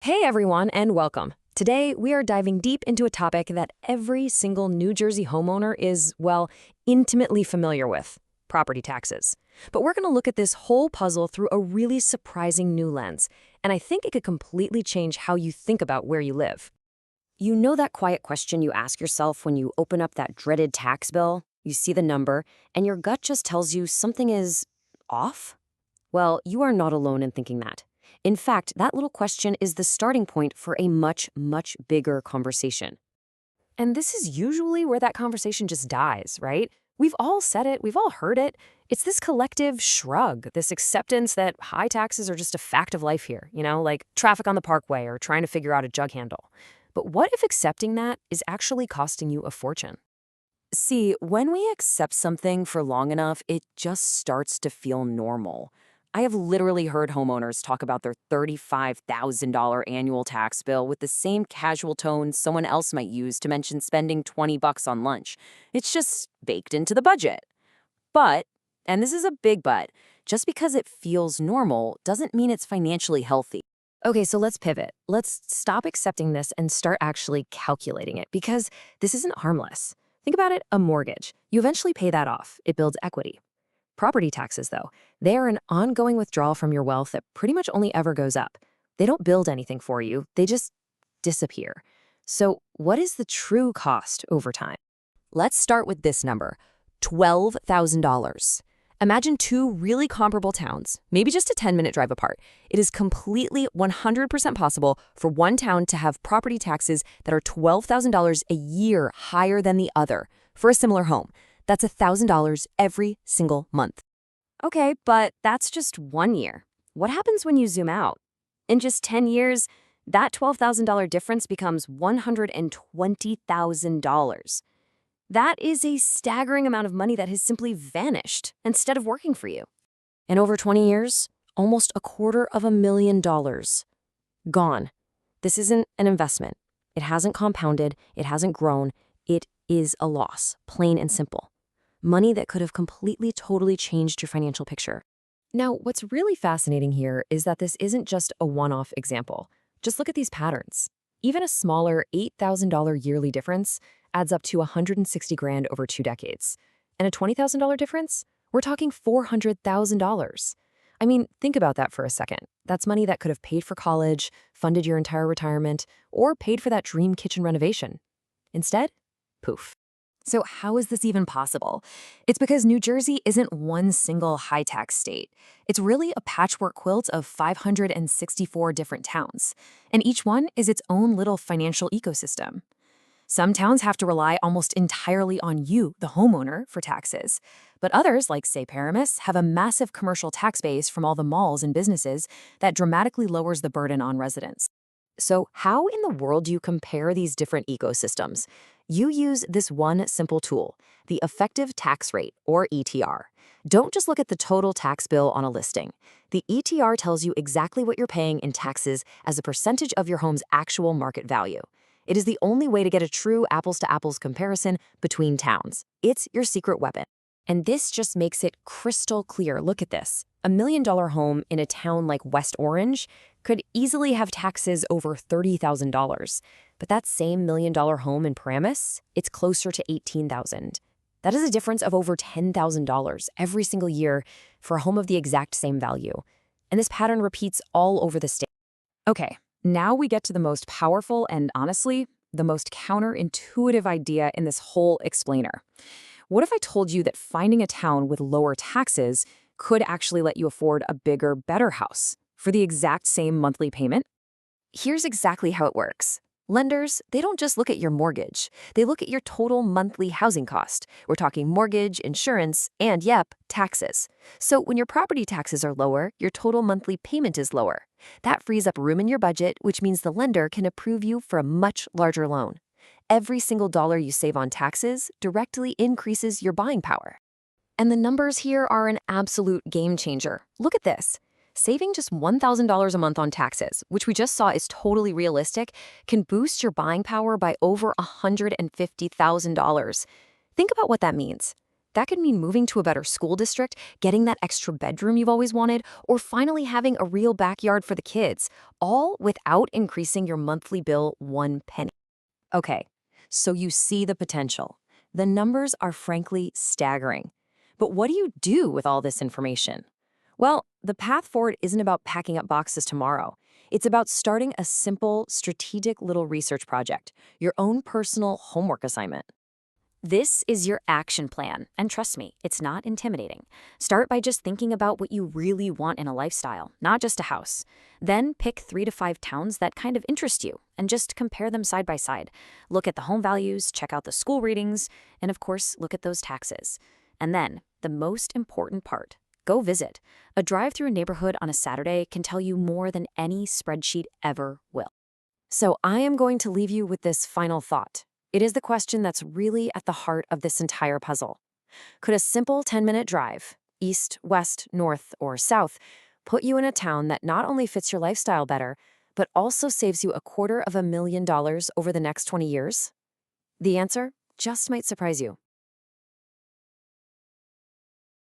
Hey everyone, and welcome. Today, we are diving deep into a topic that every single New Jersey homeowner is, well, intimately familiar with: property taxes. But we're going to look at this whole puzzle through a really surprising new lens, and I think it could completely change how you think about where you live. You know that quiet question you ask yourself when you open up that dreaded tax bill, you see the number, and your gut just tells you something is off? Well, you are not alone in thinking that. In fact, that little question is the starting point for a much, much bigger conversation. And this is usually where that conversation just dies, right? We've all said it, we've all heard it. It's this collective shrug, this acceptance that high taxes are just a fact of life here, like traffic on the parkway or trying to figure out a jug handle. But what if accepting that is actually costing you a fortune? See, when we accept something for long enough, it just starts to feel normal. I have literally heard homeowners talk about their $35,000 annual tax bill with the same casual tone someone else might use to mention spending $20 on lunch. It's just baked into the budget. But, and this is a big but, just because it feels normal doesn't mean it's financially healthy. Okay, so let's pivot. Let's stop accepting this and start actually calculating it, because this isn't harmless. Think about it: a mortgage. You eventually pay that off. It builds equity. Property taxes, though, they are an ongoing withdrawal from your wealth that pretty much only ever goes up. They don't build anything for you, they just disappear. So, what is the true cost over time? Let's start with this number: $12,000. Imagine two really comparable towns, maybe just a 10-minute drive apart. It is completely 100% possible for one town to have property taxes that are $12,000 a year higher than the other for a similar home. That's $1,000 every single month. Okay, but that's just 1 year. What happens when you zoom out? In just 10 years, that $12,000 difference becomes $120,000. That is a staggering amount of money that has simply vanished instead of working for you. And over 20 years, almost $250,000 gone. This isn't an investment. It hasn't compounded. It hasn't grown. It is a loss, plain and simple. Money that could have completely, totally changed your financial picture. Now, what's really fascinating here is that this isn't just a one-off example. Just look at these patterns. Even a smaller $8,000 yearly difference adds up to $160,000 over 2 decades. And a $20,000 difference? We're talking $400,000. I mean, think about that for a second. That's money that could have paid for college, funded your entire retirement, or paid for that dream kitchen renovation. Instead, poof. So how is this even possible? It's because New Jersey isn't one single high-tax state. It's really a patchwork quilt of 564 different towns, and each one is its own little financial ecosystem. Some towns have to rely almost entirely on you, the homeowner, for taxes. But others, like, say, Paramus, have a massive commercial tax base from all the malls and businesses that dramatically lowers the burden on residents. So how in the world do you compare these different ecosystems? You use this one simple tool: the effective tax rate, or ETR. Don't just look at the total tax bill on a listing. The ETR tells you exactly what you're paying in taxes as a percentage of your home's actual market value. It is the only way to get a true apples-to-apples comparison between towns. It's your secret weapon. And this just makes it crystal clear. Look at this. A $1 million home in a town like West Orange could easily have taxes over $30,000. But that same $1 million home in Paramus, it's closer to $18,000. That is a difference of over $10,000 every single year for a home of the exact same value. And this pattern repeats all over the state. Okay, now we get to the most powerful and, honestly, the most counterintuitive idea in this whole explainer. What if I told you that finding a town with lower taxes could actually let you afford a bigger, better house for the exact same monthly payment? Here's exactly how it works. Lenders, they don't just look at your mortgage. They look at your total monthly housing cost. We're talking mortgage, insurance, and, yep, taxes. So when your property taxes are lower, your total monthly payment is lower. That frees up room in your budget, which means the lender can approve you for a much larger loan. Every single dollar you save on taxes directly increases your buying power. And the numbers here are an absolute game changer. Look at this. Saving just $1,000 a month on taxes, which we just saw is totally realistic, can boost your buying power by over $150,000. Think about what that means. That could mean moving to a better school district, getting that extra bedroom you've always wanted, or finally having a real backyard for the kids, all without increasing your monthly bill one penny. Okay, so you see the potential. The numbers are frankly staggering. But what do you do with all this information? Well, the path forward isn't about packing up boxes tomorrow. It's about starting a simple, strategic little research project, your own personal homework assignment. This is your action plan, and trust me, it's not intimidating. Start by just thinking about what you really want in a lifestyle, not just a house. Then pick 3 to 5 towns that kind of interest you and just compare them side by side. Look at the home values, check out the school ratings, and of course, look at those taxes. And then, the most important part, go visit. A drive through a neighborhood on a Saturday can tell you more than any spreadsheet ever will. So I am going to leave you with this final thought. It is the question that's really at the heart of this entire puzzle. Could a simple 10-minute drive, east, west, north, or south, put you in a town that not only fits your lifestyle better, but also saves you $250,000 over the next 20 years? The answer just might surprise you.